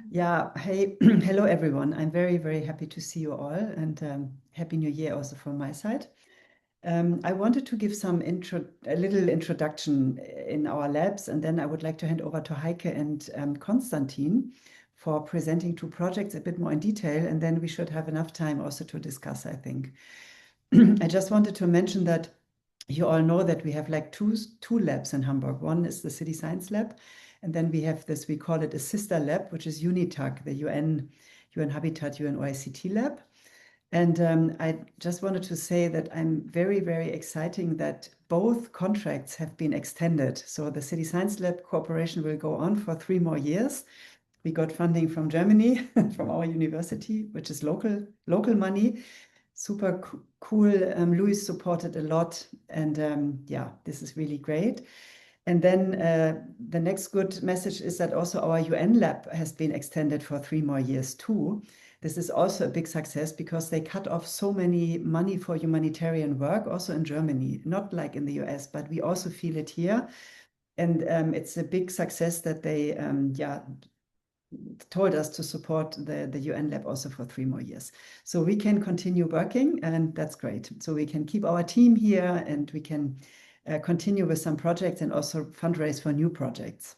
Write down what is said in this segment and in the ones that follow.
Yeah, hey, hello everyone. I'm very, very happy to see you all and Happy New Year also from my side. I wanted to give a little introduction in our labs, and then I would like to hand over to Heike and Konstantin for presenting two projects a bit more in detail, and then we should have enough time also to discuss, I think. I just wanted to mention that you all know that we have like two labs in Hamburg. One is the City Science Lab, and then we have this, we call it a sister lab, which is UNITAC, the UN Habitat, UN OICT lab. And I just wanted to say that I'm very, very exciting that both contracts have been extended. So the City Science Lab cooperation will go on for 3 more years. We got funding from Germany, from our university, which is local money. Super cool. Louis supported a lot. And yeah, this is really great. And then the next good message is that also our UN lab has been extended for 3 more years too. This is also a big success because they cut off so many money for humanitarian work, also in Germany, not like in the US, but we also feel it here. And it's a big success that they told us to support the UN lab also for 3 more years. So we can continue working, and that's great. So we can keep our team here, and we can continue with some projects and also fundraise for new projects.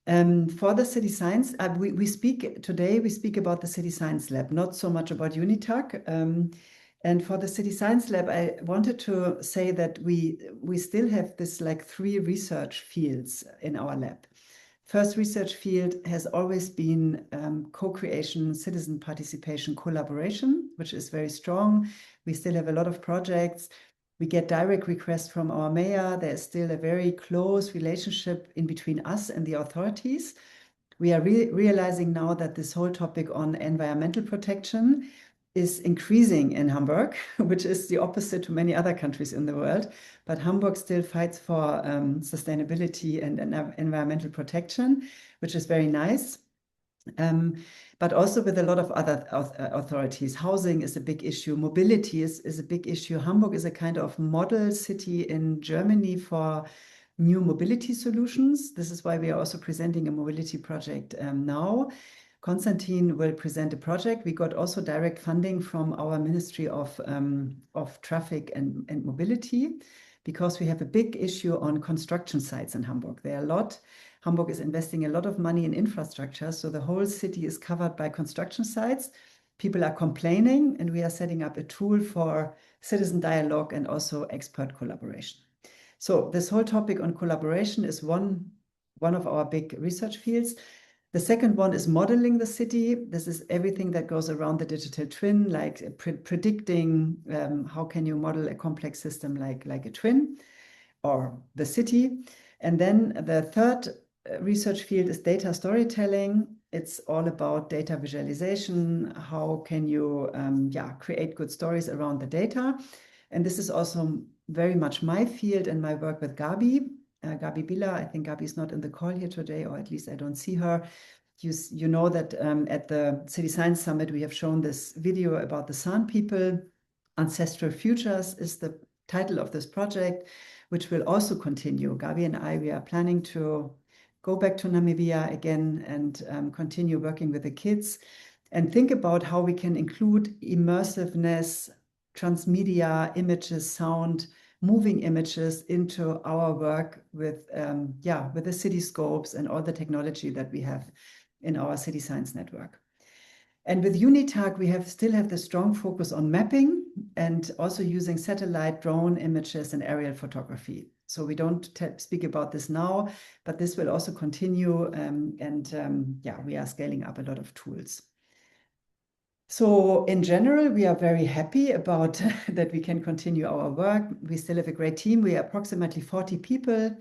For the City Science, we speak today about the City Science Lab, not so much about UNITAC. And for the City Science Lab, I wanted to say that we still have this like 3 research fields in our lab. First research field has always been co-creation, citizen participation, collaboration, which is very strong. We still have a lot of projects. We get direct requests from our mayor. There's still a very close relationship in between us and the authorities. We are realizing now that this whole topic on environmental protection is increasing in Hamburg, which is the opposite to many other countries in the world. But Hamburg still fights for sustainability and environmental protection, which is very nice. But also with a lot of other authorities. Housing is a big issue. Mobility is a big issue. Hamburg is a kind of model city in Germany for new mobility solutions. This is why we are also presenting a mobility project now. Konstantin will present a project. We got also direct funding from our Ministry of Traffic and Mobility, because we have a big issue on construction sites in Hamburg. There are a lot. Hamburg is investing a lot of money in infrastructure, so the whole city is covered by construction sites. People are complaining, and we are setting up a tool for citizen dialogue and also expert collaboration. So this whole topic on collaboration is one of our big research fields. The second one is modeling the city. This is everything that goes around the digital twin, like predicting how can you model a complex system like a twin or the city. And then the third research field is data storytelling. It's all about data visualization. How can you create good stories around the data? And this is also very much my field and my work with Gabi. Gabi Billa, I think Gabi is not in the call here today, or at least I don't see her. You know that at the City Science Summit, we have shown this video about the San people. Ancestral Futures is the title of this project, which will also continue. Gabi and I, we are planning to go back to Namibia again and continue working with the kids and think about how we can include immersiveness, transmedia, images, sound, moving images into our work with the city scopes and all the technology that we have in our City Science Network. And with UNITAC, we still have the strong focus on mapping and also using satellite, drone images, and aerial photography. So we don't speak about this now, but this will also continue. We are scaling up a lot of tools. So in general, we are very happy about that we can continue our work. We still have a great team. We are approximately 40 people.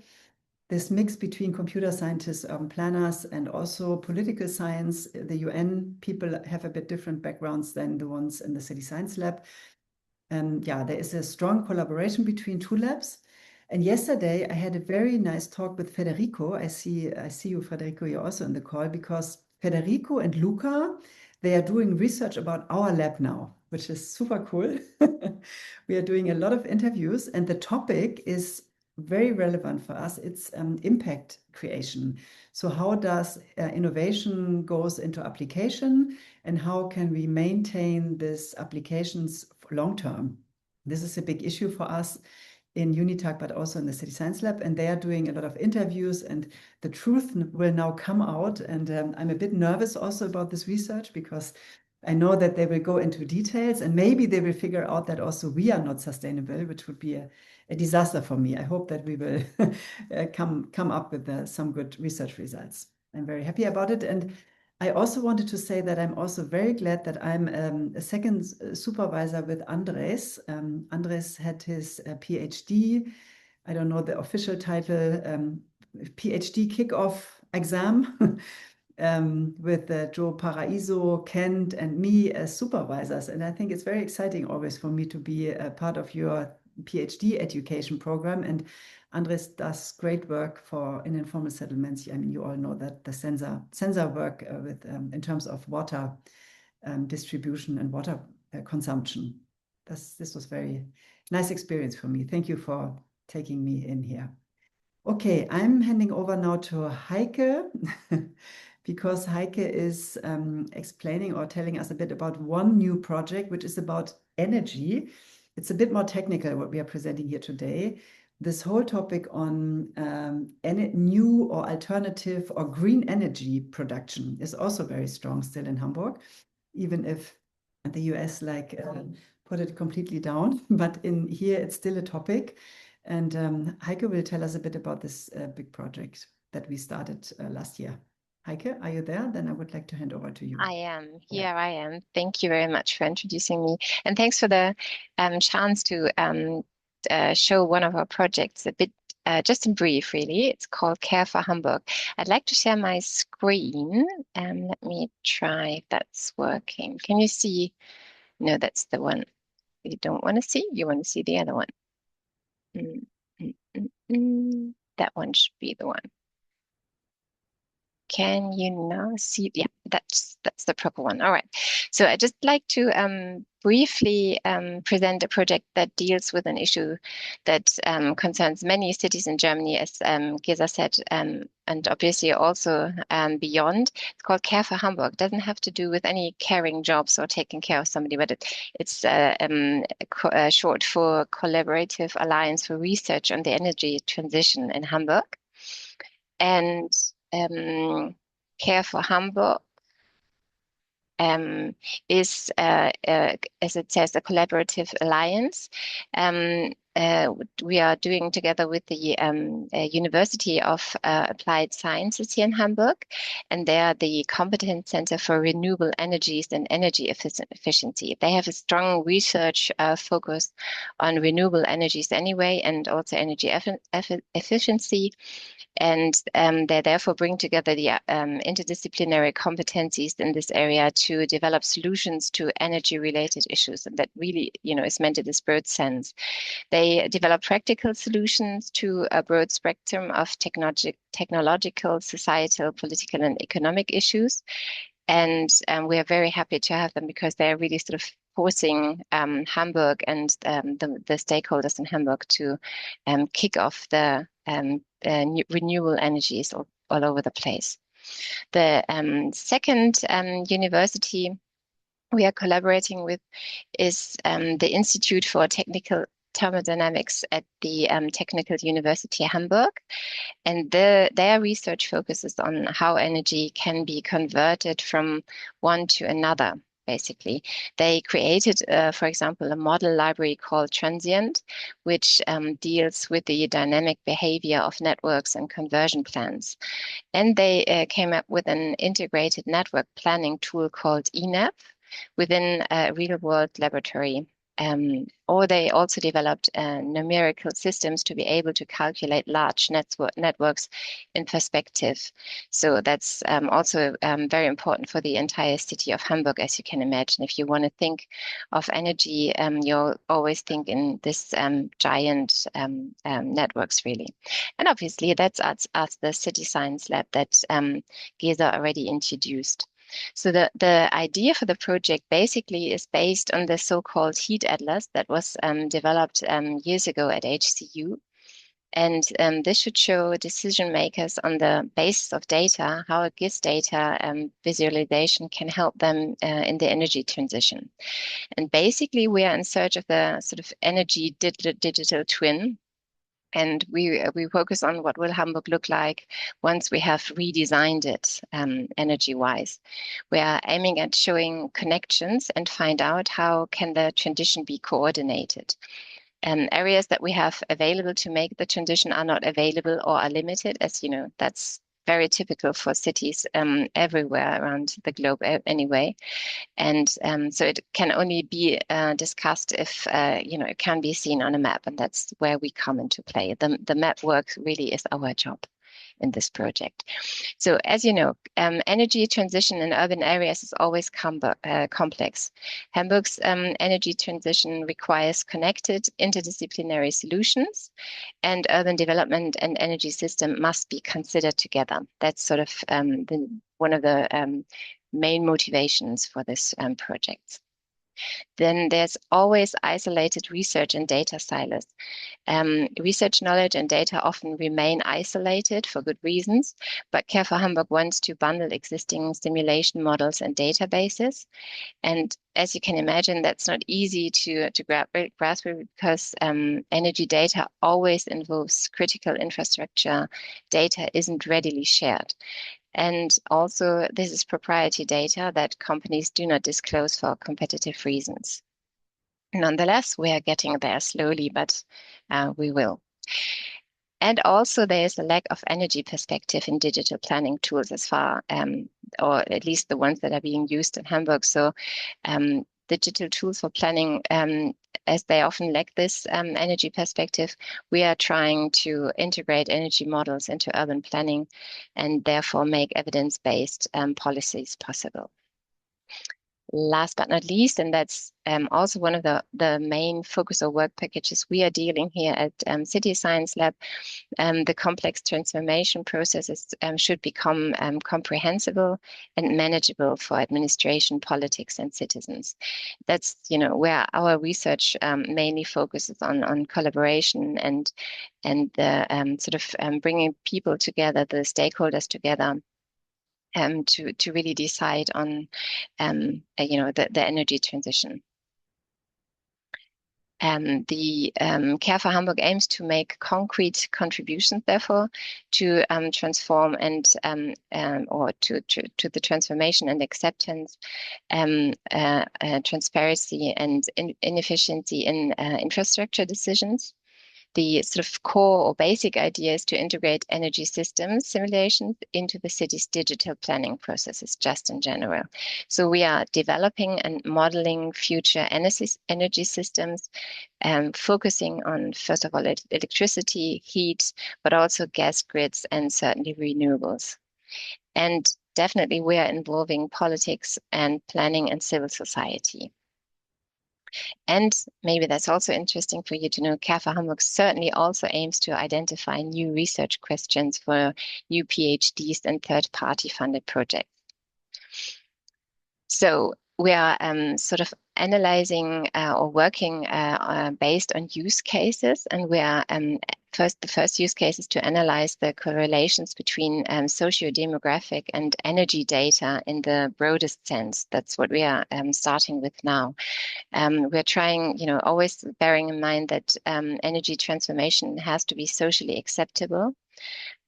This mix between computer scientists, urban planners, and also political science. The UN people have a bit different backgrounds than the ones in the City Science Lab. There is a strong collaboration between 2 labs. And yesterday, I had a very nice talk with Federico. I see you, Federico, you're also in the call, because Federico and Luca, they are doing research about our lab now, which is super cool. We are doing a lot of interviews, and the topic is very relevant for us. It's impact creation. So how does innovation goes into application, and how can we maintain these applications for long term? This is a big issue for us in UNITAG, but also in the City Science Lab, and they are doing a lot of interviews, and the truth will now come out. And I'm a bit nervous also about this research, because I know that they will go into details, and maybe they will figure out that also we are not sustainable, which would be a disaster for me. I hope that we will come up with some good research results. I'm very happy about it. And I also wanted to say that I'm also very glad that I'm a second supervisor with Andres. Andres had his PhD, I don't know the official title, PhD kickoff exam with Joe Paraiso, Kent, and me as supervisors. And I think it's very exciting always for me to be a part of your PhD education program. And Andres does great work in informal settlements. I mean, you all know that the sensor work with in terms of water distribution and water consumption. This was very nice experience for me. Thank you for taking me in here. Okay, I'm handing over now to Heike because Heike is explaining or telling us a bit about one new project, which is about energy. It's a bit more technical what we are presenting here today. This whole topic on new or alternative or green energy production is also very strong still in Hamburg, even if the US put it completely down. But in here, it's still a topic. And Heike will tell us a bit about this big project that we started last year. Heike, are you there? Then I would like to hand over to you. I am. Here I am. Thank you very much for introducing me. And thanks for the chance to show one of our projects a bit, just in brief, really. It's called Care for Hamburg. I'd like to share my screen. Let me try if that's working. Can you see? No, that's the one you don't want to see. You want to see the other one. That one should be the one. Can you now see? Yeah, that's the proper one. All right. So I'd just like to briefly present a project that deals with an issue that concerns many cities in Germany, as Gesa said, and obviously also beyond. It's called Care for Hamburg. It doesn't have to do with any caring jobs or taking care of somebody, but it's short for Collaborative Alliance for Research on the Energy Transition in Hamburg. And Care for Hamburg is, as it says, a collaborative alliance. We are doing together with the University of Applied Sciences here in Hamburg, and they are the Competence Center for Renewable Energies and Energy Efficiency. They have a strong research focus on renewable energies anyway, and also energy efficiency. And they therefore bring together the interdisciplinary competencies in this area to develop solutions to energy-related issues. And that really, is meant in this broad sense. They develop practical solutions to a broad spectrum of technological, societal, political, and economic issues. And we are very happy to have them because they are really sort of forcing Hamburg and the stakeholders in Hamburg to kick off the renewable energies all over the place. The second university we are collaborating with is the Institute for Technical Thermodynamics at the Technical University Hamburg. And their research focuses on how energy can be converted from one to another. Basically, they created, for example, a model library called Transient, which deals with the dynamic behavior of networks and conversion plans. And they came up with an integrated network planning tool called ENAP within a real-world laboratory. Or they also developed numerical systems to be able to calculate large networks in perspective. So that's also very important for the entire city of Hamburg, as you can imagine. If you want to think of energy, you'll always think in this giant networks, really. And obviously, that's us, the City Science Lab that Gesa already introduced. So the idea for the project basically is based on the so-called heat atlas that was developed years ago at HCU. And this should show decision makers on the basis of data how a GIS data visualization can help them in the energy transition. And basically, we are in search of the sort of energy digital twin. And we focus on what will Hamburg look like once we have redesigned it energy-wise. We are aiming at showing connections and find out how can the transition be coordinated. Areas that we have available to make the transition are not available or are limited, as you know, that's very typical for cities everywhere around the globe anyway. And so it can only be discussed if, it can be seen on a map, and that's where we come into play. The map work really is our job in this project. So as you know, energy transition in urban areas is always complex. Hamburg's energy transition requires connected interdisciplinary solutions, and urban development and energy system must be considered together. That's sort of one of the main motivations for this project. Then there's always isolated research and data silos. Research knowledge and data often remain isolated for good reasons, but Care for Hamburg wants to bundle existing simulation models and databases. And as you can imagine, that's not easy to grasp because energy data always involves critical infrastructure. Data isn't readily shared. And also, this is proprietary data that companies do not disclose for competitive reasons. Nonetheless, we are getting there slowly, but we will. And also, there is a lack of energy perspective in digital planning tools as far, or at least the ones that are being used in Hamburg. So digital tools for planning, as they often lack this energy perspective, we are trying to integrate energy models into urban planning and therefore make evidence-based policies possible. Last but not least, and that's also one of the main focus or work packages we are dealing here at City Science Lab, the complex transformation processes should become comprehensible and manageable for administration, politics, and citizens. That's where our research mainly focuses on collaboration and the sort of bringing people together, the stakeholders together. To really decide on, the energy transition. The Care for Hamburg aims to make concrete contributions, therefore, to transform and or to the transformation and acceptance, transparency and inefficiency in infrastructure decisions. The sort of core or basic idea is to integrate energy systems simulations into the city's digital planning processes, just in general. So we are developing and modeling future energy systems, focusing on, first of all, electricity, heat, but also gas grids and certainly renewables. And definitely we are involving politics and planning and civil society. And maybe that's also interesting for you to know, Care for Hamburg certainly also aims to identify new research questions for new PhDs and third-party funded projects. So we are sort of analyzing or working based on use cases, and we are the first use case is to analyze the correlations between socio-demographic and energy data in the broadest sense. That's what we are starting with now. We're trying, always bearing in mind that energy transformation has to be socially acceptable.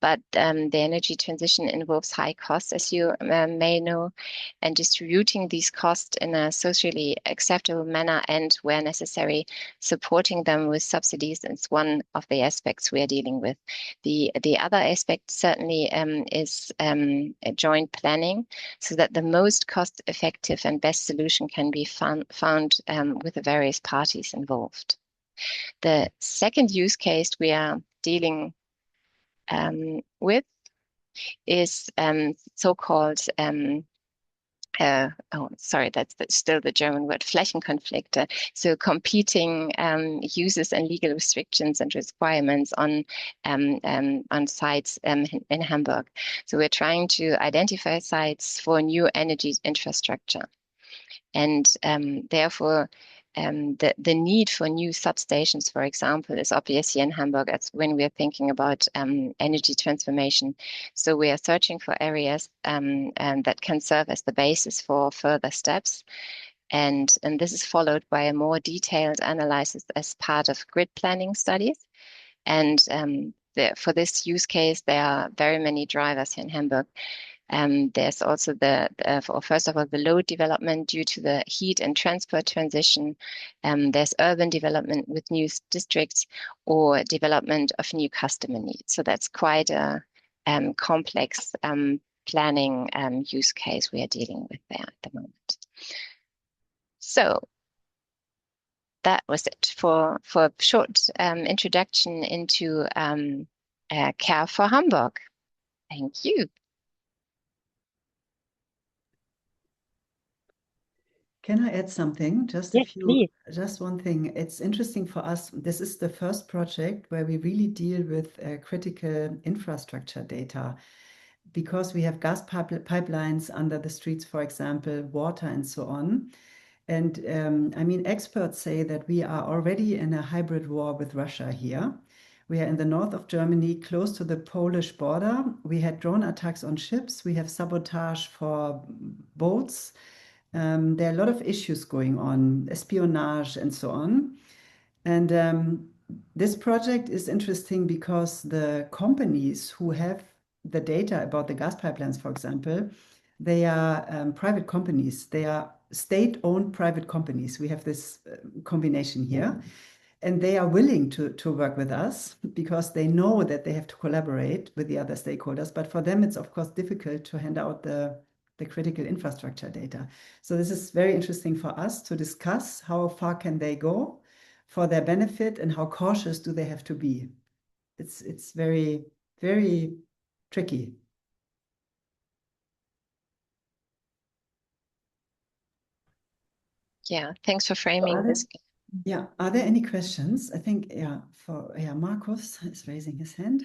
But the energy transition involves high costs, as you may know, and distributing these costs in a socially acceptable manner and, where necessary, supporting them with subsidies is one of the aspects we are dealing with. The other aspect certainly is joint planning, so that the most cost-effective and best solution can be found with the various parties involved. The second use case we are dealing with is so-called, that's still the German word, Flächenkonflikte. So competing uses and legal restrictions and requirements on sites in Hamburg. So we're trying to identify sites for new energy infrastructure. And therefore, the need for new substations, for example, is obvious here in Hamburg as when we are thinking about energy transformation. So we are searching for areas and that can serve as the basis for further steps. And this is followed by a more detailed analysis as part of grid planning studies. And for this use case, there are very many drivers here in Hamburg. There's also first of all, the load development due to the heat and transport transition. There's urban development with new districts or development of new customer needs. So that's quite a complex planning use case we are dealing with there at the moment. So that was it for a short introduction into Care for Hamburg. Thank you. Can I add something? Yes, please. Just one thing. It's interesting for us. This is the first project where we really deal with critical infrastructure data because we have gas pipelines under the streets, for example, water and so on. And I mean, experts say that we are already in a hybrid war with Russia here. We are in the north of Germany, close to the Polish border. We had drone attacks on ships. We have sabotage for boats. There are a lot of issues going on, espionage and so on. And this project is interesting because the companies who have the data about the gas pipelines, for example, they are private companies. They are state-owned private companies. We have this combination here. And they are willing to work with us because they know that they have to collaborate with the other stakeholders. But for them, it's of course difficult to hand out the critical infrastructure data. So this is very interesting for us to discuss how far can they go for their benefit and how cautious do they have to be. It's very, very tricky. Yeah, thanks for framing this. Yeah, are there any questions? I think, Marcus is raising his hand.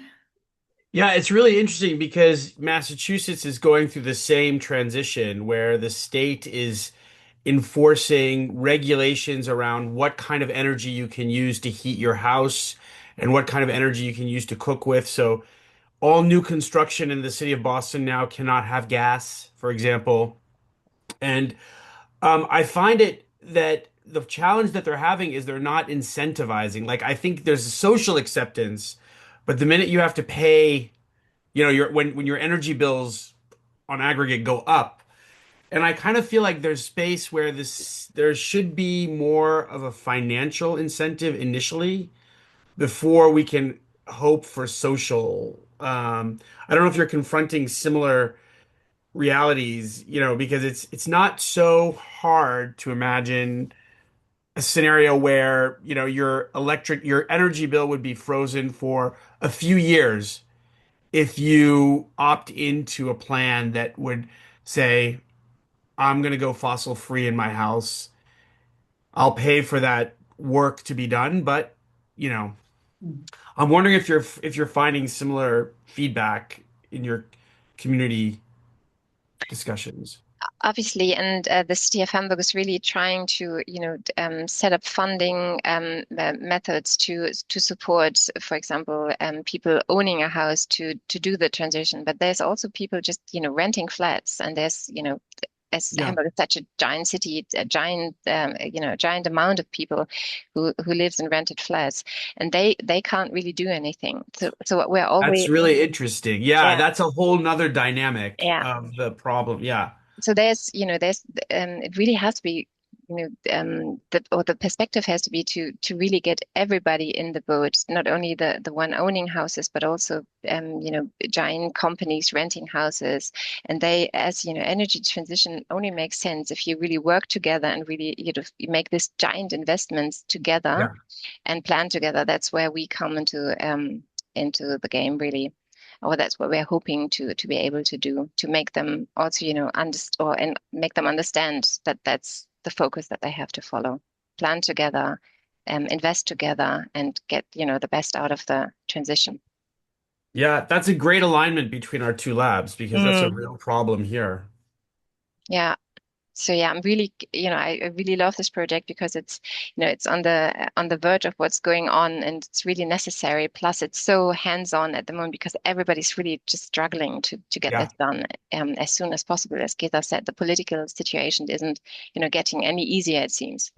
Yeah, it's really interesting because Massachusetts is going through the same transition where the state is enforcing regulations around what kind of energy you can use to heat your house and what kind of energy you can use to cook with. So all new construction in the city of Boston now cannot have gas, for example. And I find it that the challenge that they're having is they're not incentivizing. Like I think there's a social acceptance, but the minute you have to pay, when your energy bills on aggregate go up, and I kind of feel like there's space where there should be more of a financial incentive initially before we can hope for social. I don't know if you're confronting similar realities, because it's not so hard to imagine a scenario where, your energy bill would be frozen for a few years if you opt into a plan that would say, I'm going to go fossil free in my house. I'll pay for that work to be done, but you know, I'm wondering if you're finding similar feedback in your community discussions. Obviously, and the city of Hamburg is really trying to, set up funding methods to support, for example, people owning a house to do the transition. But there's also people just, renting flats, and there's, as Yeah, Hamburg is such a giant city, a giant, giant amount of people who lives in rented flats, and they can't really do anything. So what we're that's always, really interesting. Yeah, yeah, that's a whole nother dynamic yeah. of the problem. Yeah. So there's it really has to be, the perspective has to be to really get everybody in the boat, not only the one owning houses, but also giant companies renting houses. And they, as energy transition only makes sense if you really work together and really you make this giant investments together Yeah. and plan together. That's where we come into the game really. Or that's what we're hoping to be able to do, to make them also, and make them understand that that's the focus that they have to follow. Plan together, invest together, and get, the best out of the transition. Yeah, that's a great alignment between our two labs because that's a Mm. real problem here. Yeah. So yeah, I'm really, I really love this project because it's, it's on the verge of what's going on, and it's really necessary. Plus, it's so hands-on at the moment because everybody's really just struggling to get this done as soon as possible. As Gita said, the political situation isn't, getting any easier, it seems.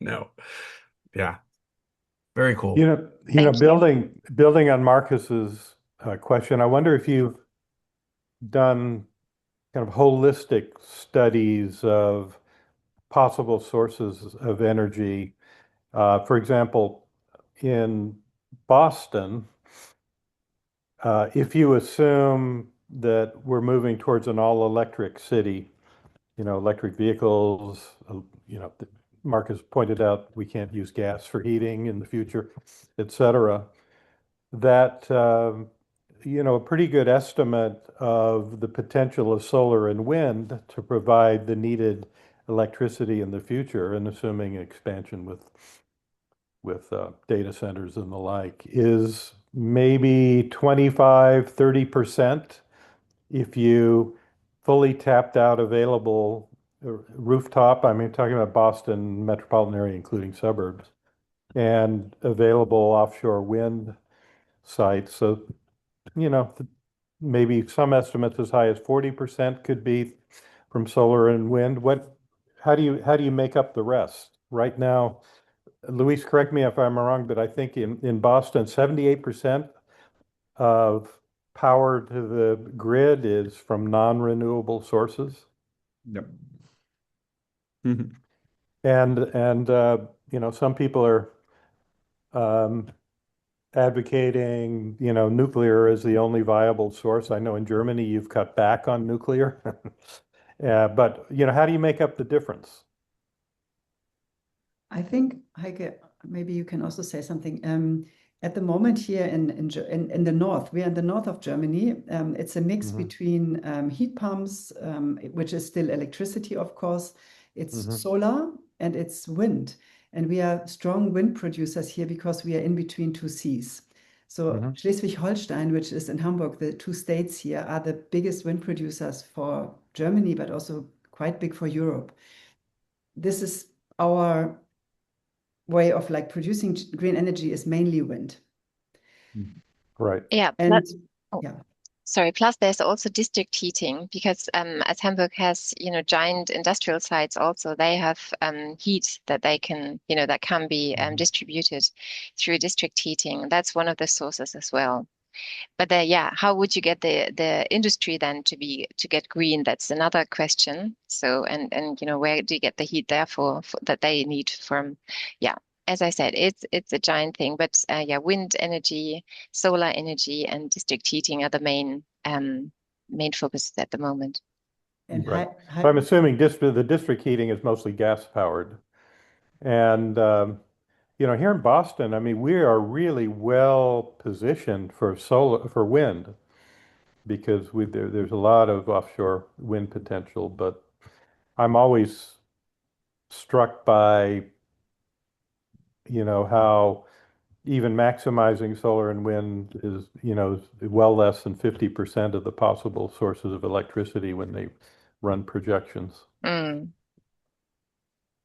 No. Yeah. Very cool. Thank you. Building on Marcus's question, I wonder if you've done kind of holistic studies of possible sources of energy. For example, in Boston, if you assume that we're moving towards an all-electric city, electric vehicles, Marcus pointed out we can't use gas for heating in the future, et cetera, that a pretty good estimate of the potential of solar and wind to provide the needed electricity in the future, and assuming expansion with data centers and the like, is maybe 25-30% if you fully tapped out available rooftop. I mean, talking about Boston metropolitan area, including suburbs, and available offshore wind sites. So, maybe some estimates as high as 40% could be from solar and wind. How do you make up the rest? Right now, Luis, correct me if I'm wrong, but I think in Boston, 78% of power to the grid is from non-renewable sources. Yep. And some people are advocating, nuclear is the only viable source. I know in Germany you've cut back on nuclear. But, how do you make up the difference? I think, Heike, maybe you can also say something. At the moment here in the north, we are in the north of Germany. It's a mix between heat pumps, which is still electricity, of course. It's solar and it's wind. And we are strong wind producers here because we are in between two seas. So Schleswig-Holstein, which is in Hamburg, the two states here are the biggest wind producers for Germany, but also quite big for Europe. This is our way of producing green energy is mainly wind. Right. Yeah. And yeah. Sorry. Plus, there's also district heating because as Hamburg has, giant industrial sites, also they have heat that they can, that can be distributed through district heating. That's one of the sources as well. But how would you get the industry then to get green? That's another question. So and where do you get the heat there for that they need from? Yeah. As I said, it's a giant thing, but wind energy, solar energy, and district heating are the main focuses at the moment. And right. So I'm assuming the district heating is mostly gas powered, and here in Boston, I mean, we are really well positioned for wind, because there's a lot of offshore wind potential. But I'm always struck by how even maximizing solar and wind is well less than 50% of the possible sources of electricity when they run projections.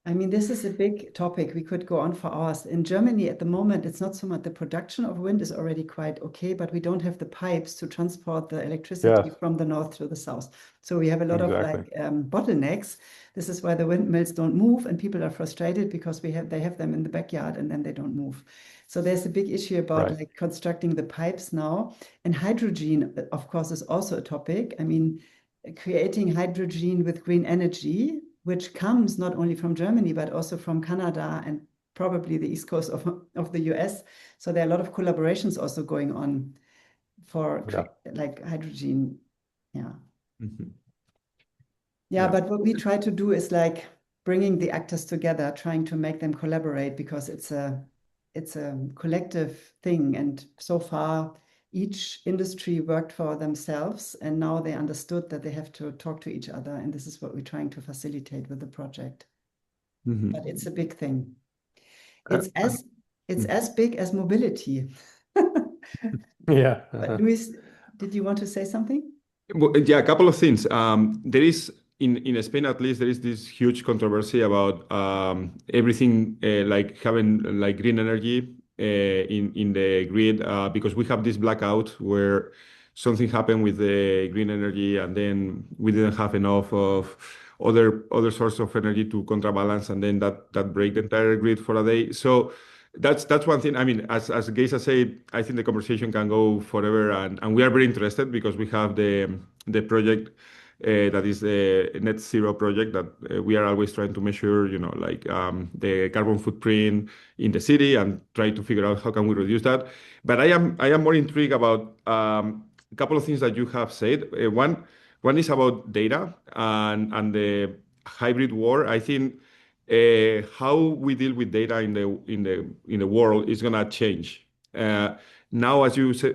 I mean, this is a big topic. We could go on for hours. In Germany at the moment, it's not so much the production of wind is already quite okay, but we don't have the pipes to transport the electricity from the north to the south. So we have a lot of bottlenecks. This is why the windmills don't move, and people are frustrated because they have them in the backyard and then they don't move. So there's a big issue about constructing the pipes now. And hydrogen, of course, is also a topic. I mean, creating hydrogen with green energy, which comes not only from Germany, but also from Canada and probably the east coast of the US. So there are a lot of collaborations also going on for hydrogen. Yeah. But what we try to do is bringing the actors together, trying to make them collaborate, because it's a collective thing. And so far, each industry worked for themselves, and now they understood that they have to talk to each other. And this is what we're trying to facilitate with the project. But it's a big thing. It's as big as mobility. Yeah. Luis, did you want to say something? Well, yeah, a couple of things. There is, in Spain, at least, there is this huge controversy about everything like having like green energy in the grid because we have this blackout where something happened with the green energy and then we didn't have enough of other source of energy to counterbalance, and then that break the entire grid for a day. So that's one thing. I mean, as Geisa said, I think the conversation can go forever, and we are very interested because we have the project that is the net zero project that we are always trying to measure, like the carbon footprint in the city and try to figure out how can we reduce that. But I am more intrigued about a couple of things that you have said. One is about data and the hybrid war. I think how we deal with data in the world is gonna change. Now, as you say,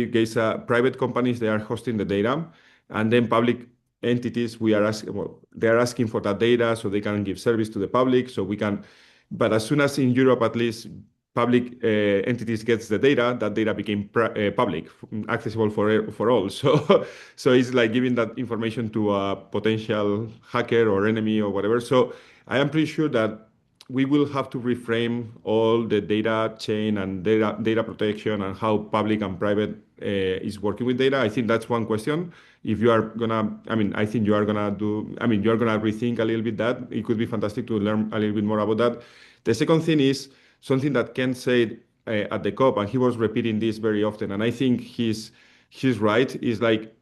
Geisa, private companies, they are hosting the data, and then public entities, they are asking for that data so they can give service to the public. But as soon as in Europe, at least, public entities gets the data, that data became public, accessible for all. So it's like giving that information to a potential hacker or enemy or whatever. So I am pretty sure that we will have to reframe all the data chain and data protection and how public and private is working with data. I think that's one question. If you are gonna, I mean, I think you are gonna you're gonna rethink a little bit that. It could be fantastic to learn a little bit more about that. The second thing is something that Ken said at the COP, and he was repeating this very often, and I think he's right, is like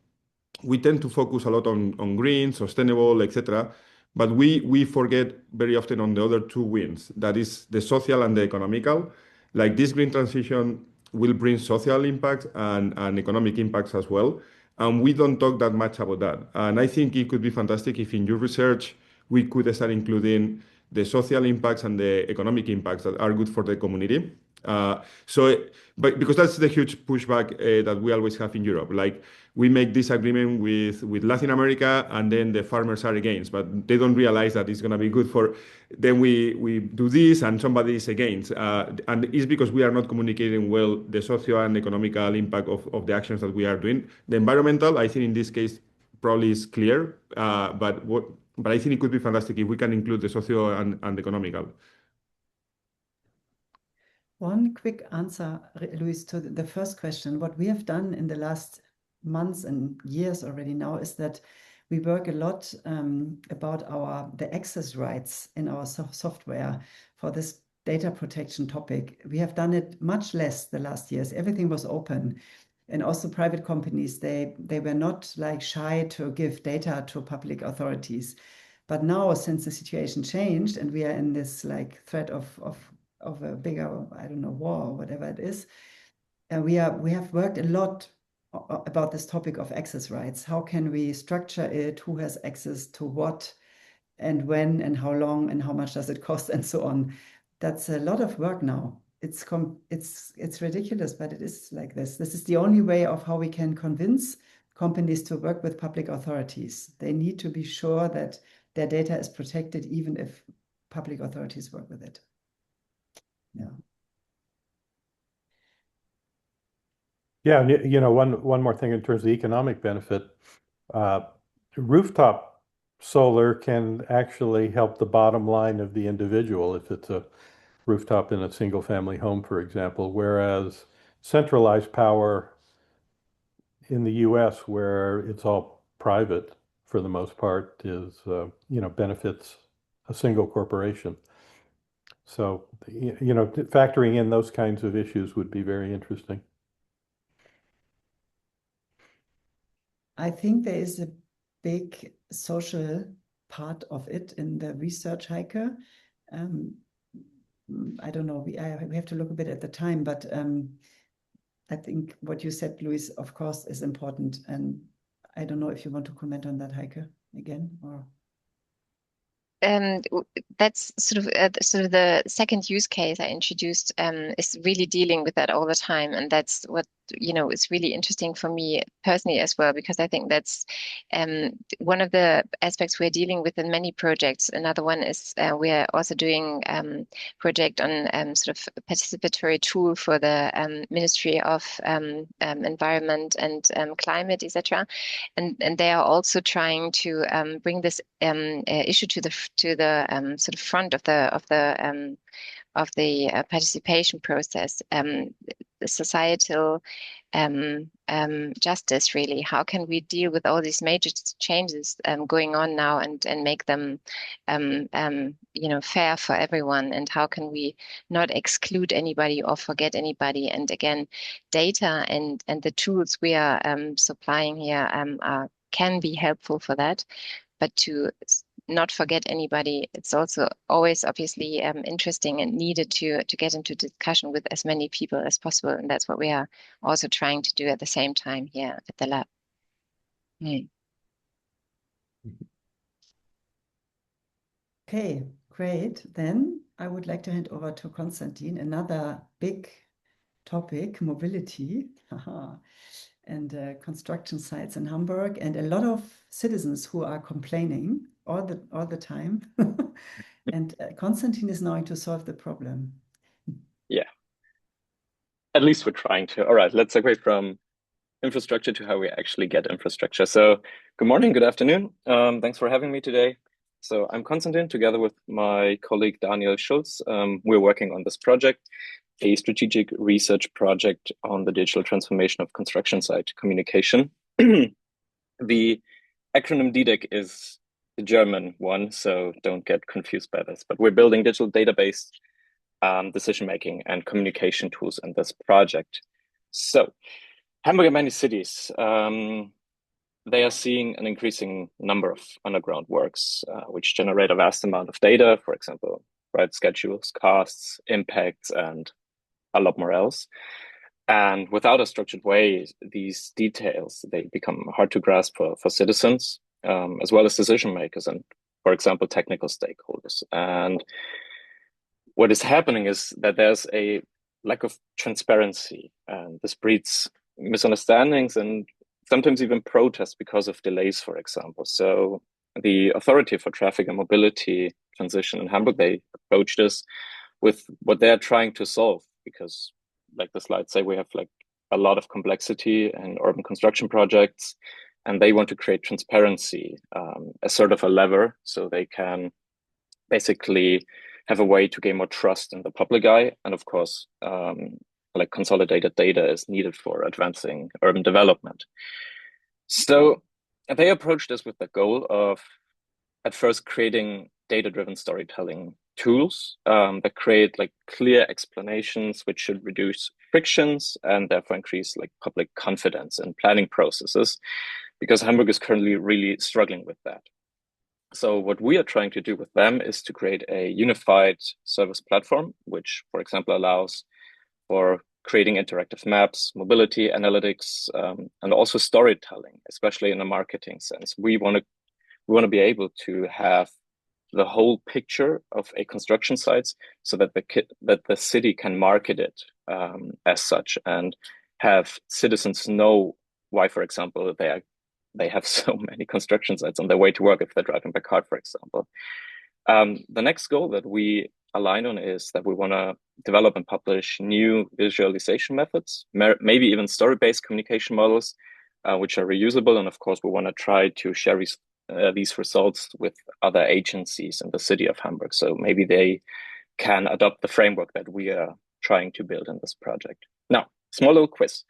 we tend to focus a lot on green, sustainable, etc. But we forget very often on the other two wins, that is the social and the economical. Like this green transition will bring social impacts and economic impacts as well. And we don't talk that much about that. And I think it could be fantastic if in your research we could start including the social impacts and the economic impacts that are good for the community. But because that's the huge pushback that we always have in Europe. Like we make this agreement with Latin America, and then the farmers are against, but they don't realize that it's going to be good for. Then we do this, and somebody is against, and it's because we are not communicating well the socio and economical impact of the actions that we are doing. The environmental, I think in this case, probably is clear, but I think it could be fantastic if we can include the socio and economical. One quick answer, Luis, to the first question. What we have done in the last months and years already now is that we work a lot about the access rights in our software for this data protection topic. We have done it much less the last years. Everything was open. And also private companies, they were not like shy to give data to public authorities. But now, since the situation changed and we are in this like threat of a bigger, I don't know, war or whatever it is, we have worked a lot about this topic of access rights. How can we structure it? Who has access to what, and when, and how long, and how much does it cost, and so on. That's a lot of work now. It's ridiculous, but it is like this. This is the only way of how we can convince companies to work with public authorities. They need to be sure that their data is protected, even if public authorities work with it. Yeah. Yeah, one more thing in terms of economic benefit, rooftop solar can actually help the bottom line of the individual if it's a rooftop in a single family home, for example, whereas centralized power in the US, where it's all private for the most part, is benefits a single corporation. So, factoring in those kinds of issues would be very interesting. I think there is a big social part of it in the research, Heike. I don't know, we have to look a bit at the time, but I think what you said, Luis, of course, is important. And I don't know if you want to comment on that, Heike, again, or... That's sort of the second use case I introduced is really dealing with that all the time, and that's what is really interesting for me personally as well, because I think that's one of the aspects we're dealing with in many projects. Another one is we're also doing project on sort of a participatory tool for the Ministry of Environment and Climate, etc. And they are also trying to bring this issue to the sort of front of the participation process, the societal justice, really. How can we deal with all these major changes going on now and make them fair for everyone? And how can we not exclude anybody or forget anybody? And again, data and the tools we are supplying here can be helpful for that. But to not forget anybody, it's also always obviously interesting and needed to get into discussion with as many people as possible. And that's what we are also trying to do at the same time here at the lab. Okay, great. Then I would like to hand over to Konstantin, another big topic, mobility. And construction sites in Hamburg, and a lot of citizens who are complaining all the time. And Konstantin is now to solve the problem. Yeah, at least we're trying to. All right, let's segue from infrastructure to how we actually get infrastructure. So good morning, good afternoon. Thanks for having me today. So I'm Konstantin, together with my colleague Daniel Schulz. We're working on this project, a strategic research project on the digital transformation of construction site communication. The acronym DiDEK is the German one, so don't get confused by this. But we're building digital database decision-making and communication tools in this project. So Hamburg and many cities, they are seeing an increasing number of underground works, which generate a vast amount of data, for example, ride schedules, costs, impacts, and a lot more else. And without a structured way, these details, they become hard to grasp for citizens, as well as decision makers and, for example, technical stakeholders. And what is happening is that there's a lack of transparency, and this breeds misunderstandings and sometimes even protests because of delays, for example. So the Authority for Traffic and Mobility Transition in Hamburg, they approach this with what they're trying to solve, because like the slides say, we have like a lot of complexity in urban construction projects, and they want to create transparency as sort of a lever, so they can basically have a way to gain more trust in the public eye. And of course, like consolidated data is needed for advancing urban development. So they approached this with the goal of at first creating data-driven storytelling tools that create like clear explanations, which should reduce frictions and therefore increase like public confidence in planning processes, because Hamburg is currently really struggling with that. So what we are trying to do with them is to create a unified service platform, which, for example, allows for creating interactive maps, mobility analytics, and also storytelling, especially in a marketing sense. We want to be able to have the whole picture of a construction sites, so that the city can market it as such, and have citizens know why, for example, they have so many construction sites on their way to work if they're driving by car, for example. The next goal that we align on is that we want to develop and publish new visualization methods, maybe even story-based communication models, which are reusable. And of course, we want to try to share these results with other agencies in the city of Hamburg. So maybe they can adopt the framework that we are trying to build in this project. Now, small little quiz,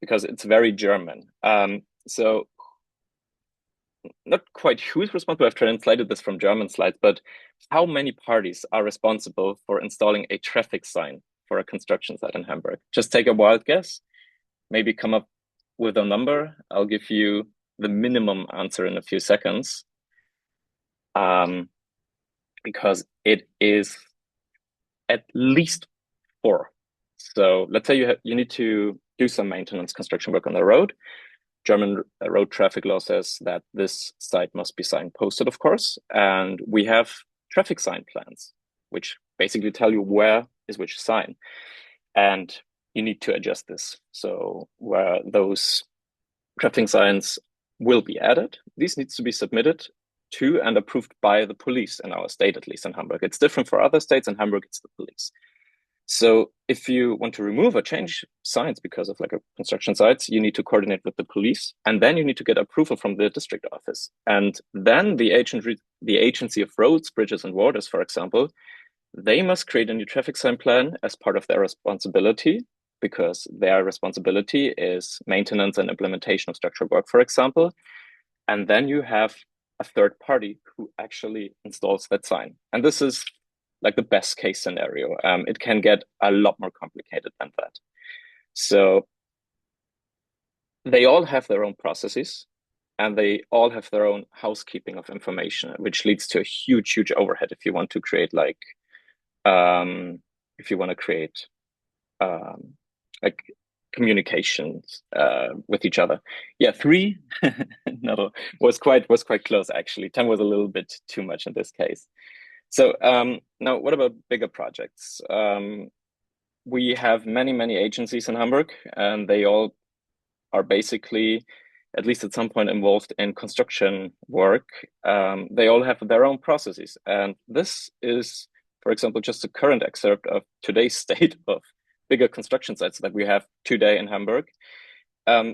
because it's very German. So not quite who's responsible, I've translated this from German slides, but how many parties are responsible for installing a traffic sign for a construction site in Hamburg? Just take a wild guess, maybe come up with a number. I'll give you the minimum answer in a few seconds, because it is at least 4. So let's say you need to do some maintenance construction work on the road. German road traffic law says that this site must be signposted, of course. And we have traffic sign plans, which basically tell you where is which sign. And you need to adjust this. So where those traffic signs will be added, these needs to be submitted to and approved by the police in our state, at least in Hamburg. It's different for other states. In Hamburg, it's the police. So if you want to remove or change signs because of like a construction sites, you need to coordinate with the police, and then you need to get approval from the district office. And then the agency of roads, bridges, and waters, for example, they must create a new traffic sign plan as part of their responsibility, because their responsibility is maintenance and implementation of structural work, for example. And then you have a third party who actually installs that sign. And this is like the best case scenario. It can get a lot more complicated than that. So they all have their own processes, and they all have their own housekeeping of information, which leads to a huge, huge overhead if you want to create like communications with each other. Yeah, 3 no, was quite close actually. 10 was a little bit too much in this case. So now, what about bigger projects? We have many agencies in Hamburg, and they all are basically, at least at some point, involved in construction work. They all have their own processes, and this is, for example, just a current excerpt of today's state of bigger construction sites that we have today in Hamburg.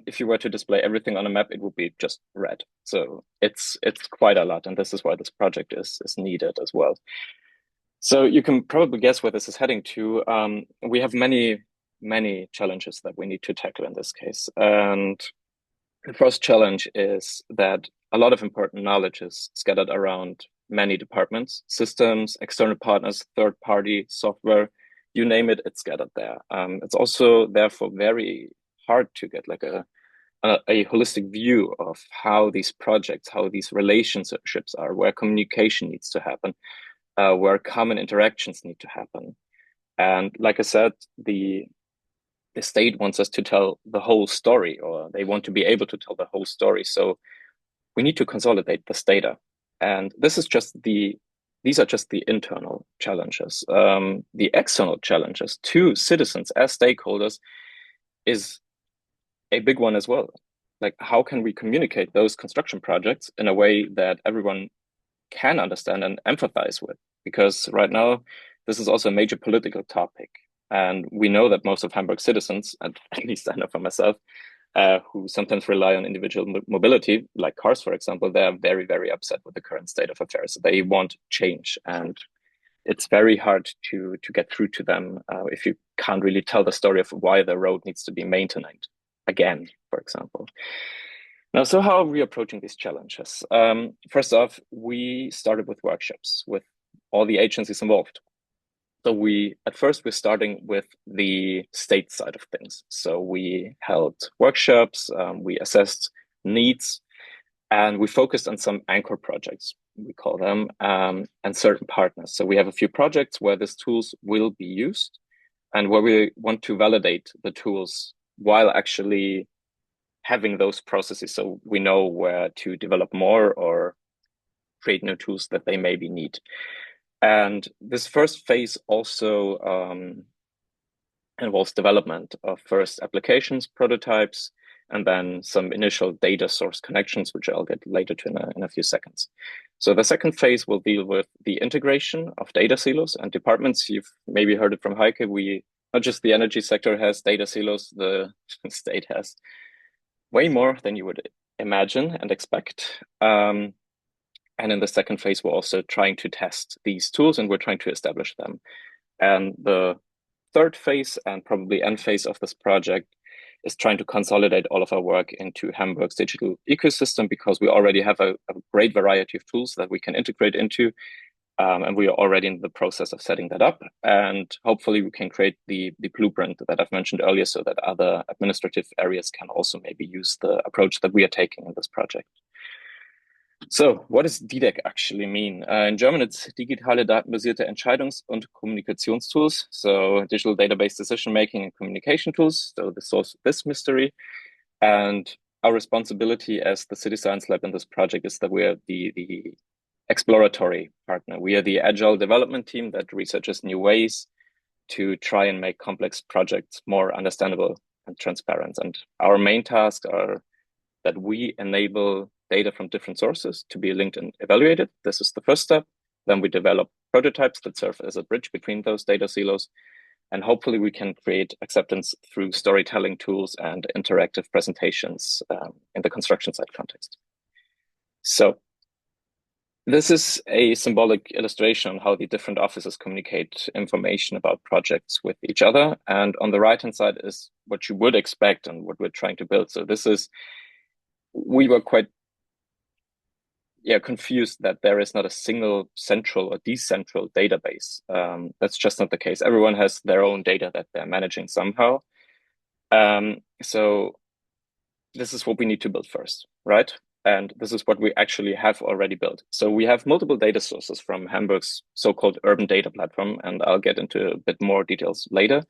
If you were to display everything on a map, it would be just red. So it's quite a lot, and this is why this project is needed as well. So you can probably guess where this is heading to. We have many challenges that we need to tackle in this case. And the first challenge is that a lot of important knowledge is scattered around many departments, systems, external partners, third-party software, you name it, it's scattered there. It's also therefore very hard to get like a holistic view of how these projects, how these relationships are, where communication needs to happen, where common interactions need to happen. And like I said, the state wants us to tell the whole story, or they want to be able to tell the whole story. So we need to consolidate this data. And these are just the internal challenges. The external challenges to citizens as stakeholders is a big one as well. Like, how can we communicate those construction projects in a way that everyone can understand and empathize with? Because right now, this is also a major political topic. And we know that most of Hamburg citizens, and at least I know for myself, who sometimes rely on individual mobility, like cars, for example, they're very upset with the current state of affairs. They want change, and it's very hard to get through to them if you can't really tell the story of why the road needs to be maintained again, for example. Now, so how are we approaching these challenges? First off, we started with workshops with all the agencies involved. So at first we're starting with the state side of things. So we held workshops, we assessed needs, and we focused on some anchor projects, we call them, and certain partners. So we have a few projects where these tools will be used and where we want to validate the tools while actually having those processes, so we know where to develop more or create new tools that they maybe need. And this first phase also involves development of first applications, prototypes, and then some initial data source connections, which I'll get later to in a few seconds. So the second phase will deal with the integration of data silos and departments. You've maybe heard it from Heike. Not just the energy sector has data silos, the state has way more than you would imagine and expect. And in the second phase, we're also trying to test these tools, and we're trying to establish them. And the third phase, and probably end phase of this project, is trying to consolidate all of our work into Hamburg's digital ecosystem, because we already have a great variety of tools that we can integrate into. And we are already in the process of setting that up. And hopefully we can create the blueprint that I've mentioned earlier, so that other administrative areas can also maybe use the approach that we are taking in this project. So what does DiDEK actually mean? In German, it's digitale datenbasierte Entscheidungs- und Kommunikationstools. So digital database decision-making and communication tools. So this solves this mystery. And our responsibility as the City Science Lab in this project is that we are the exploratory partner. We are the agile development team that researches new ways to try and make complex projects more understandable and transparent. And our main tasks are that we enable data from different sources to be linked and evaluated. This is the first step. Then we develop prototypes that serve as a bridge between those data silos. And hopefully we can create acceptance through storytelling tools and interactive presentations in the construction site context. So this is a symbolic illustration on how the different offices communicate information about projects with each other. And on the right-hand side is what you would expect and what we're trying to build. So this is, we were quite confused that there is not a single central or decentral database. That's just not the case. Everyone has their own data that they're managing somehow. So this is what we need to build first, right? And this is what we actually have already built. So we have multiple data sources from Hamburg's so-called urban data platform, and I'll get into a bit more details later.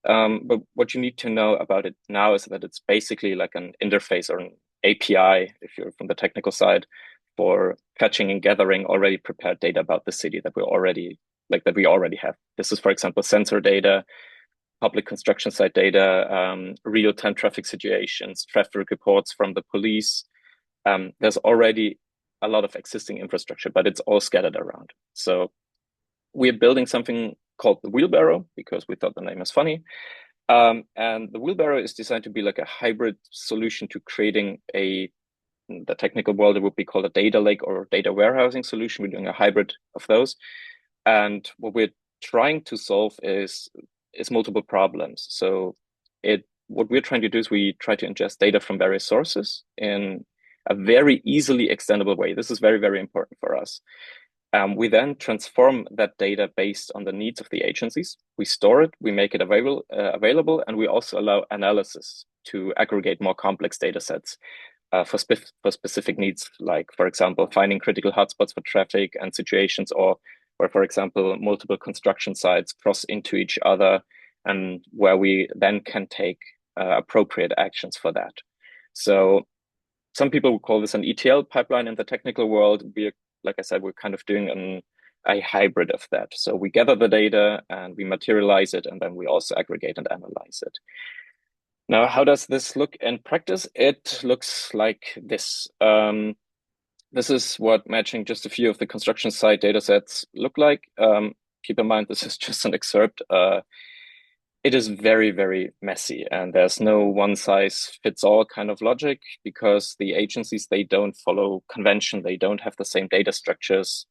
But what you need to know about it now is that it's basically like an interface or an API, if you're from the technical side, for fetching and gathering already prepared data about the city that we already have. This is, for example, sensor data, public construction site data, real-time traffic situations, traffic reports from the police. There's already a lot of existing infrastructure, but it's all scattered around. So we're building something called the wheelbarrow because we thought the name is funny. And the wheelbarrow is designed to be like a hybrid solution to creating the technical world, it would be called a data lake or data warehousing solution. We're doing a hybrid of those. And what we're trying to solve is multiple problems. So what we're trying to do is we try to ingest data from various sources in a very easily extendable way. This is very, very important for us. We then transform that data based on the needs of the agencies. We store it, we make it available, and we also allow analysis to aggregate more complex data sets for specific needs, like, for example, finding critical hotspots for traffic and situations, or for example, multiple construction sites cross into each other, and where we then can take appropriate actions for that. So some people would call this an ETL pipeline in the technical world. Like I said, we're kind of doing a hybrid of that. So we gather the data and we materialize it, and then we also aggregate and analyze it. Now, how does this look in practice? It looks like this. This is what matching just a few of the construction site data sets look like. Keep in mind, this is just an excerpt. It is very, very messy, and there's no one size fits all kind of logic because the agencies, they don't follow convention. They don't have the same data structures.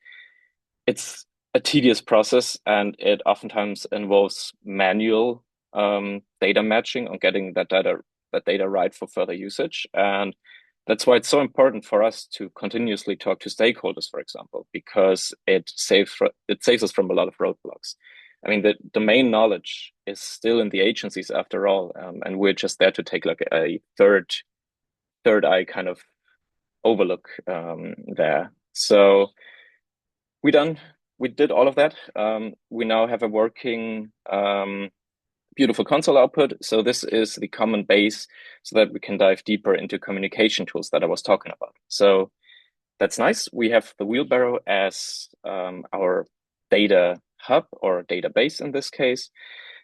It's a tedious process, and it oftentimes involves manual data matching on getting that data right for further usage. And that's why it's so important for us to continuously talk to stakeholders, for example, because it saves us from a lot of roadblocks. I mean, the domain knowledge is still in the agencies after all, and we're just there to take like a third eye kind of overlook there. So we did all of that. We now have a working beautiful console output. So this is the common base so that we can dive deeper into communication tools that I was talking about. So that's nice. We have the wheelbarrow as our data hub or database in this case.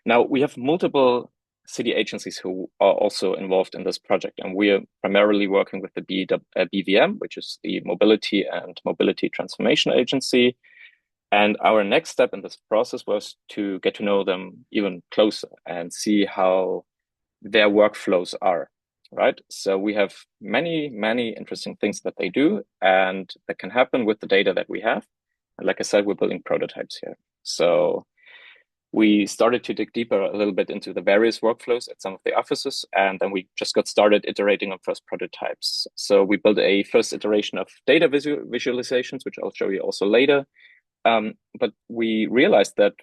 Now we have multiple city agencies who are also involved in this project, and we are primarily working with the BVM, which is the Mobility and Mobility Transformation Agency. And our next step in this process was to get to know them even closer and see how their workflows are, right? So we have many, many interesting things that they do and that can happen with the data that we have. And like I said, we're building prototypes here. So we started to dig deeper a little bit into the various workflows at some of the offices, and then we just got started iterating on first prototypes. So we built a first iteration of data visualizations, which I'll show you also later. But we realized that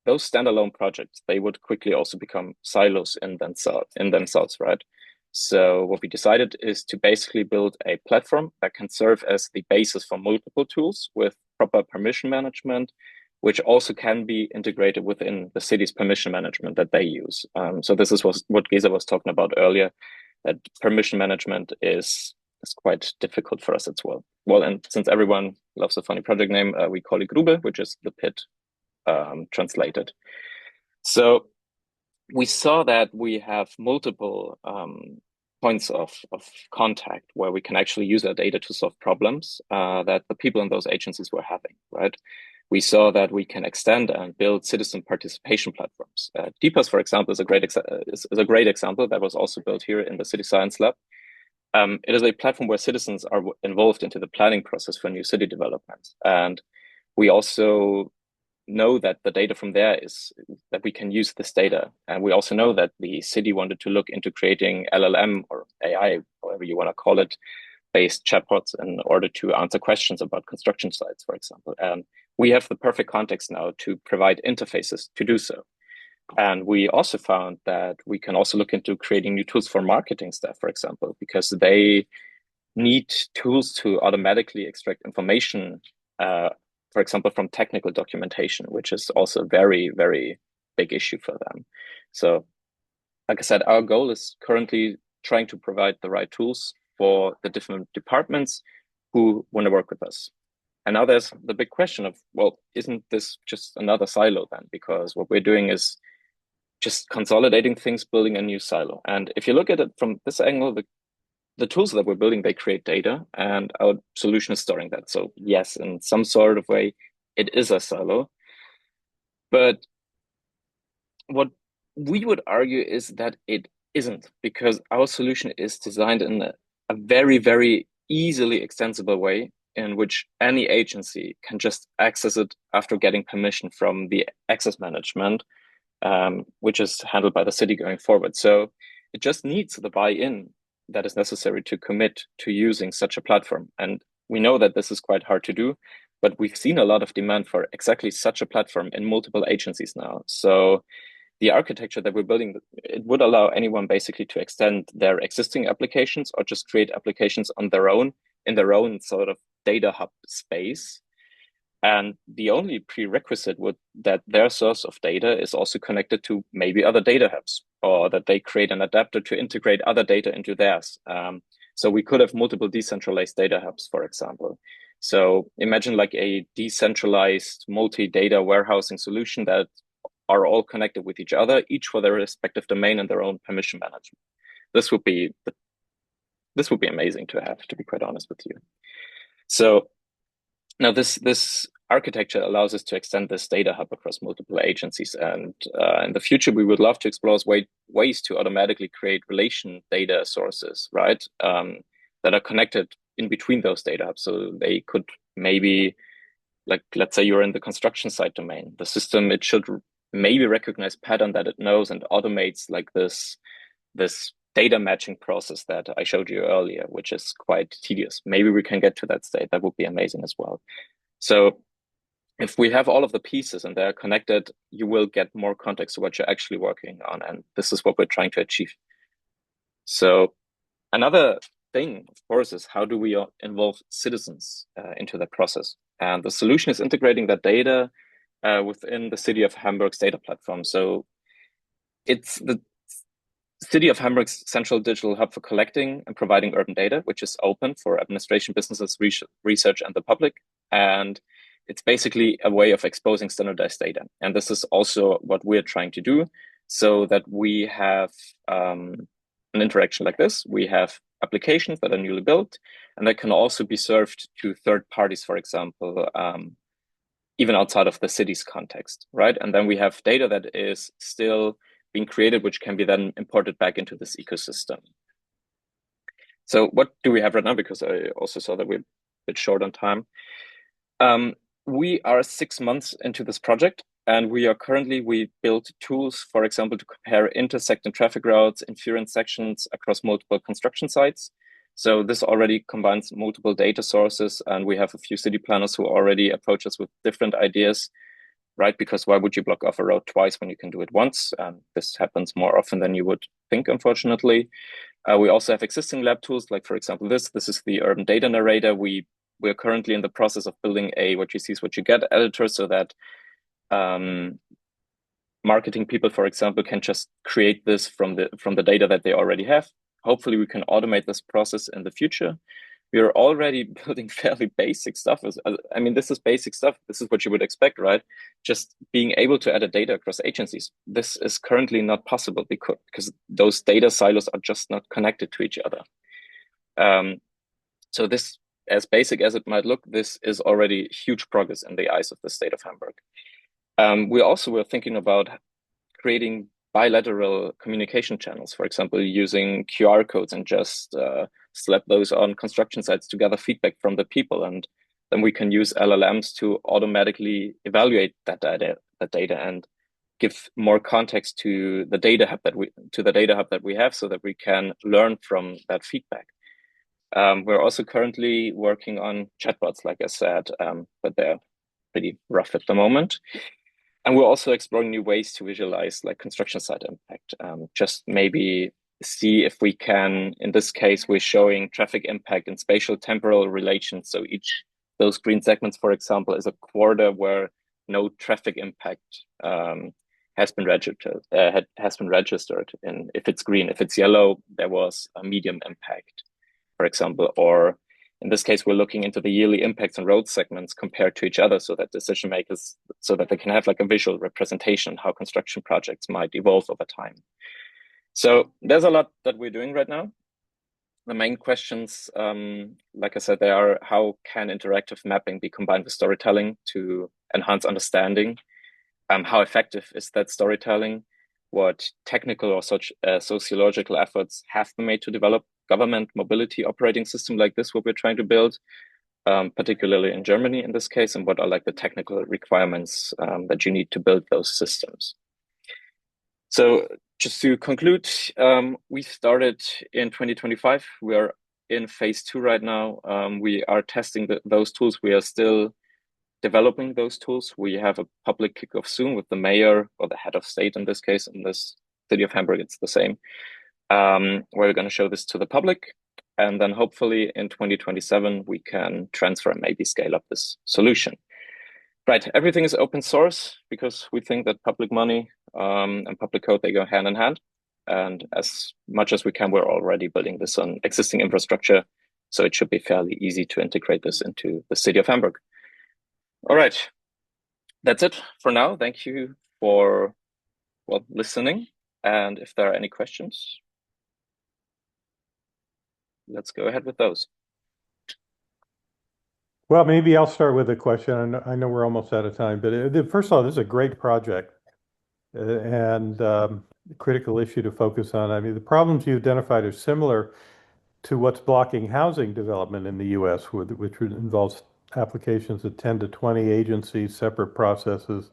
those standalone projects, they would quickly also become silos in themselves, right? So what we decided is to basically build a platform that can serve as the basis for multiple tools with proper permission management, which also can be integrated within the city's permission management that they use. So this is what Gesa was talking about earlier, that permission management is quite difficult for us as well. Well, and since everyone loves a funny project name, we call it Grube, which is the pit translated. So we saw that we have multiple points of contact where we can actually use our data to solve problems that the people in those agencies were having, right? We saw that we can extend and build citizen participation platforms. DPAS, for example, is a great example that was also built here in the City Science Lab. It is a platform where citizens are involved into the planning process for new city developments. And we also know that the data from there is that we can use this data. And we also know that the city wanted to look into creating LLM or AI, however you want to call it, based chatbots in order to answer questions about construction sites, for example. And we have the perfect context now to provide interfaces to do so. And we also found that we can also look into creating new tools for marketing staff, for example, because they need tools to automatically extract information, for example, from technical documentation, which is also a very, very big issue for them. So, like I said, our goal is currently trying to provide the right tools for the different departments who want to work with us. And now there's the big question of, well, isn't this just another silo then? Because what we're doing is just consolidating things, building a new silo. And if you look at it from this angle, the tools that we're building, they create data, and our solution is storing that. So yes, in some sort of way, it is a silo. But what we would argue is that it isn't, because our solution is designed in a very, very easily extensible way in which any agency can just access it after getting permission from the access management, which is handled by the city going forward. So it just needs the buy-in that is necessary to commit to using such a platform. And we know that this is quite hard to do, but we've seen a lot of demand for exactly such a platform in multiple agencies now. So the architecture that we're building, it would allow anyone basically to extend their existing applications or just create applications on their own, in their own sort of data hub space. And the only prerequisite would that their source of data is also connected to maybe other data hubs, or that they create an adapter to integrate other data into theirs. So we could have multiple decentralized data hubs, for example. So imagine like a decentralized multi-data warehousing solution that are all connected with each other, each for their respective domain and their own permission management. This would be amazing to have, to be quite honest with you. So now this architecture allows us to extend this data hub across multiple agencies. And in the future, we would love to explore ways to automatically create relation data sources, right? That are connected in between those data hubs. So they could maybe, like, let's say you're in the construction site domain, the system, it should maybe recognize pattern that it knows and automates like this data matching process that I showed you earlier, which is quite tedious. Maybe we can get to that state. That would be amazing as well. So if we have all of the pieces and they're connected, you will get more context to what you're actually working on. And this is what we're trying to achieve. So another thing, of course, is how do we involve citizens into that process? And the solution is integrating that data within the City of Hamburg's data platform. So it's the City of Hamburg's central digital hub for collecting and providing urban data, which is open for administration, businesses, research, and the public. And it's basically a way of exposing standardized data. And this is also what we're trying to do, so that we have an interaction like this. We have applications that are newly built, and that can also be served to third parties, for example, even outside of the city's context, right? And then we have data that is still being created, which can be then imported back into this ecosystem. So what do we have right now? Because I also saw that we're a bit short on time. We are 6 months into this project, and we built tools, for example, to compare intersecting traffic routes, inference sections across multiple construction sites. So this already combines multiple data sources, and we have a few city planners who already approach us with different ideas, right? Because why would you block off a road twice when you can do it once? This happens more often than you would think, unfortunately. We also have existing lab tools, like, for example, this is the urban data narrator. We're currently in the process of building a what you see is what you get editor, so that marketing people, for example, can just create this from the data that they already have. Hopefully we can automate this process in the future. we are already building fairly basic stuff. I mean, this is basic stuff. This is what you would expect, right? Just being able to edit data across agencies. This is currently not possible because those data silos are just not connected to each other. So this, as basic as it might look, this is already huge progress in the eyes of the state of Hamburg. We also were thinking about creating bilateral communication channels, for example, using QR codes and just slap those on construction sites to gather feedback from the people. And then we can use LLMs to automatically evaluate that data and give more context to the data hub that we have so that we can learn from that feedback. We're also currently working on chatbots, like I said, but they're pretty rough at the moment. And we're also exploring new ways to visualize like construction site impact. Just maybe see if we can, in this case, we're showing traffic impact in spatial temporal relations. So those green segments, for example, is a quarter where no traffic impact has been registered. And if it's green, if it's yellow, there was a medium impact, for example, or in this case, we're looking into the yearly impacts on road segments compared to each other so that decision makers, so that they can have like a visual representation how construction projects might evolve over time. So there's a lot that we're doing right now. The main questions, like I said, they are how can interactive mapping be combined with storytelling to enhance understanding? How effective is that storytelling? What technical or sociological efforts have been made to develop government mobility operating system like this, what we're trying to build, particularly in Germany in this case, and what are like the technical requirements that you need to build those systems. So just to conclude, we started in 2025. We are in phase 2 right now. We are testing those tools. We are still developing those tools. We have a public kickoff soon with the mayor or the head of state in this case. In this city of Hamburg, it's the same. We're going to show this to the public. And then hopefully in 2027, we can transfer and maybe scale up this solution. Right, everything is open source because we think that public money and public code, they go hand in hand. And as much as we can, we're already building this on existing infrastructure. So it should be fairly easy to integrate this into the city of Hamburg. All right, that's it for now. Thank you for listening. And if there are any questions, let's go ahead with those. Well, maybe I'll start with a question. I know we're almost out of time, but first of all, this is a great project and critical issue to focus on. I mean, the problems you identified are similar to what's blocking housing development in the US, which involves applications of 10 to 20 agencies, separate processes,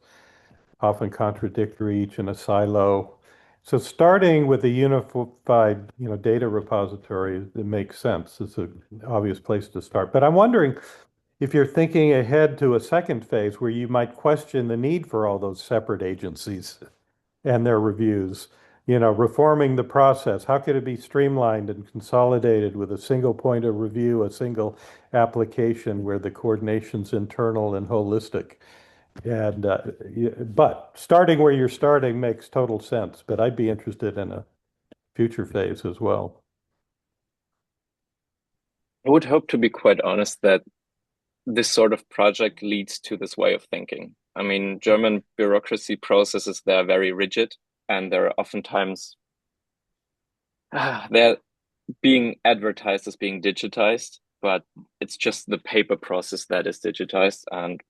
often contradictory, each in a silo. So starting with a unified, data repository, it makes sense. It's an obvious place to start. But I'm wondering if you're thinking ahead to a second phase where you might question the need for all those separate agencies and their reviews, reforming the process. How could it be streamlined and consolidated with a single point of review, a single application where the coordination's internal and holistic? And but starting where you're starting makes total sense, but I'd be interested in a future phase as well. I would hope, to be quite honest, that this sort of project leads to this way of thinking. I mean, German bureaucracy processes, they're very rigid, and they're oftentimes they're being advertised as being digitized, but it's just the paper process that is digitized. And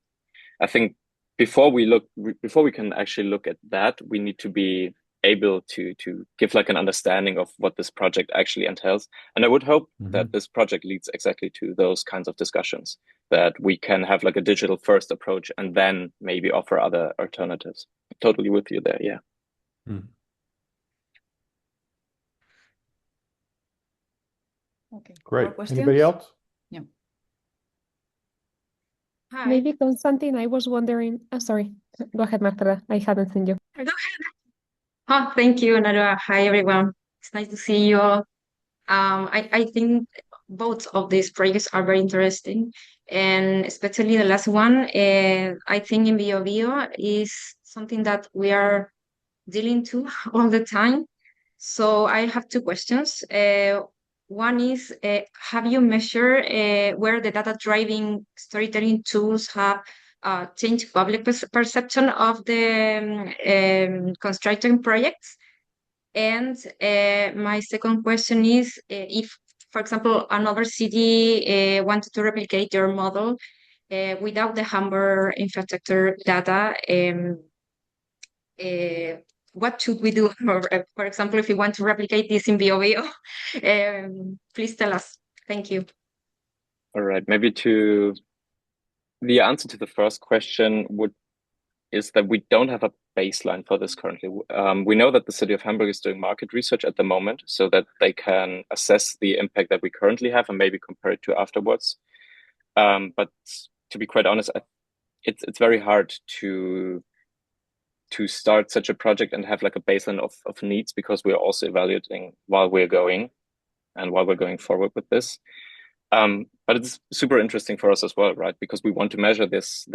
I think before we can actually look at that, we need to be able to give like an understanding of what this project actually entails. And I would hope that this project leads exactly to those kinds of discussions, that we can have like a digital first approach and then maybe offer other alternatives. Totally with you there, yeah. Okay. Great. Anybody else? Yeah. Hi. Maybe Constantine, I was wondering, sorry, go ahead, Marta. I haven't seen you. Go ahead. Oh, thank you, Narua. Hi, everyone. It's nice to see you all. I think both of these projects are very interesting, and especially the last one, I think in Bio is something that we are dealing to all the time. So I have two questions. One is, have you measured where the data-driven storytelling tools have changed public perception of the construction projects? And my second question is, if, for example, another city wanted to replicate your model without the Hamburg infrastructure data, what should we do? For example, if we want to replicate this in Biobío, please tell us. Thank you. All right, maybe the answer to the first question is that we don't have a baseline for this currently. We know that the city of Hamburg is doing market research at the moment so that they can assess the impact that we currently have and maybe compare it to afterwards. But to be quite honest, it's very hard to start such a project and have like a baseline of needs, because we're also evaluating while we're going forward with this. But it's super interesting for us as well, right? Because we want to measure this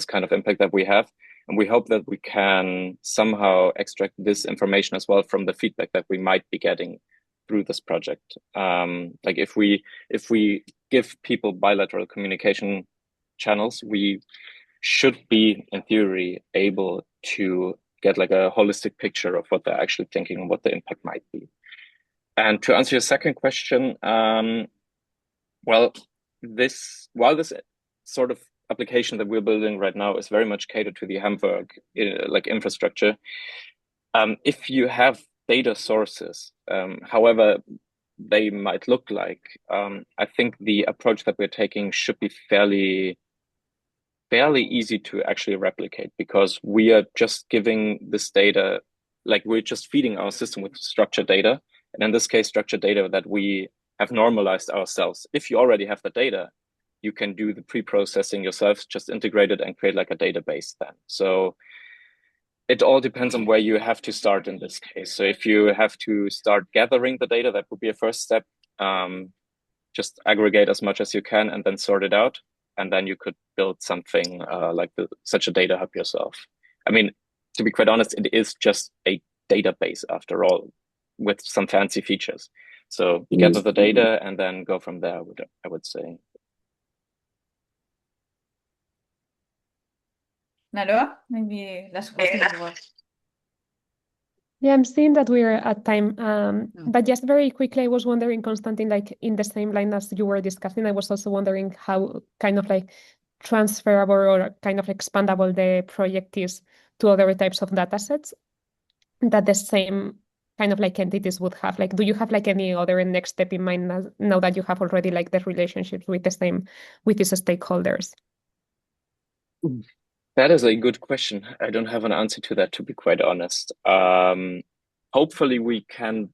kind of impact that we have, and we hope that we can somehow extract this information as well from the feedback that we might be getting through this project. Like if we give people bilateral communication channels, we should be, in theory, able to get like a holistic picture of what they're actually thinking and what the impact might be. And to answer your second question, while this sort of application that we're building right now is very much catered to the Hamburg like infrastructure, if you have data sources, however they might look like, I think the approach that we're taking should be fairly easy to actually replicate, because we are just giving this data, like we're just feeding our system with structured data, and in this case structured data that we have normalized ourselves. If you already have the data, you can do the pre-processing yourself, just integrate it and create like a database then. So it all depends on where you have to start in this case. So if you have to start gathering the data, that would be a first step. Just aggregate as much as you can and then sort it out. And then you could build something like such a data hub yourself. I mean, to be quite honest, it is just a database after all, with some fancy features. So gather the data and then go from there, I would say. Naroa, maybe last question. Yeah, I'm seeing that we're at time. But just very quickly, I was wondering, Konstantin, like in the same line as you were discussing, I was also wondering how kind of like transferable or kind of expandable the project is to other types of data sets that the same kind of like entities would have. Like, do you have like any other next step in mind now that you have already like the relationships with these stakeholders? That is a good question. I don't have an answer to that, to be quite honest. Hopefully we can.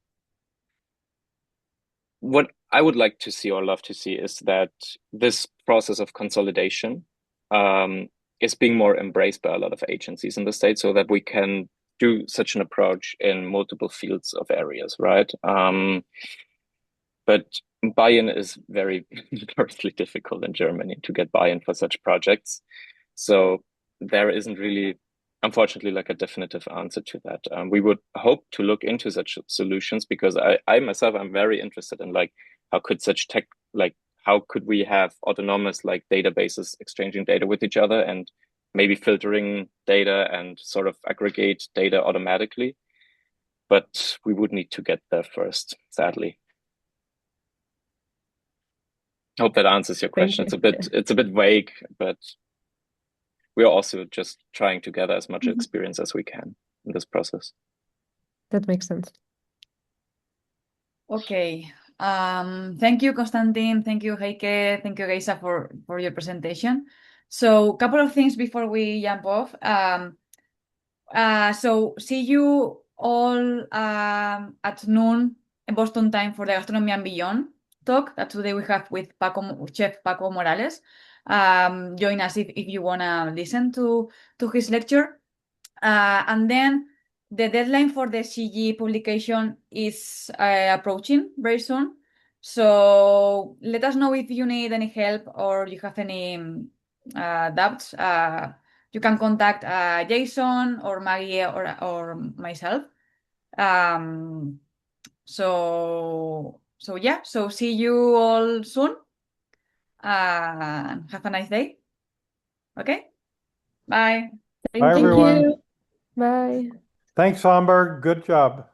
What I would like to see or love to see is that this process of consolidation is being more embraced by a lot of agencies in the state, so that we can do such an approach in multiple fields of areas, right? But buy-in is very notoriously difficult in Germany to get buy-in for such projects. So there isn't really, unfortunately, like a definitive answer to that. We would hope to look into such solutions, because I myself, I'm very interested in like, how could such tech, like how could we have autonomous like databases exchanging data with each other and maybe filtering data and sort of aggregate data automatically. But we would need to get there first, sadly. I hope that answers your question. It's a bit vague, but we are also just trying to gather as much experience as we can in this process. That makes sense. Okay. Thank you, Konstantin. Thank you, Heike. Thank you, Geisa, for your presentation. So a couple of things before we jump off. So see you all at noon in Boston time for the Gastronomy and Beyond talk that today we have with Chef Paco Morales. Join us if you want to listen to his lecture. And then the deadline for the CG publication is approaching very soon. So let us know if you need any help or you have any doubts. You can contact Jason or Maggie or myself. So So yeah, so see you all soon. Have a nice day. Okay, bye. Thank Bye, everyone. you. Bye. Thanks, Hamburg. Good job.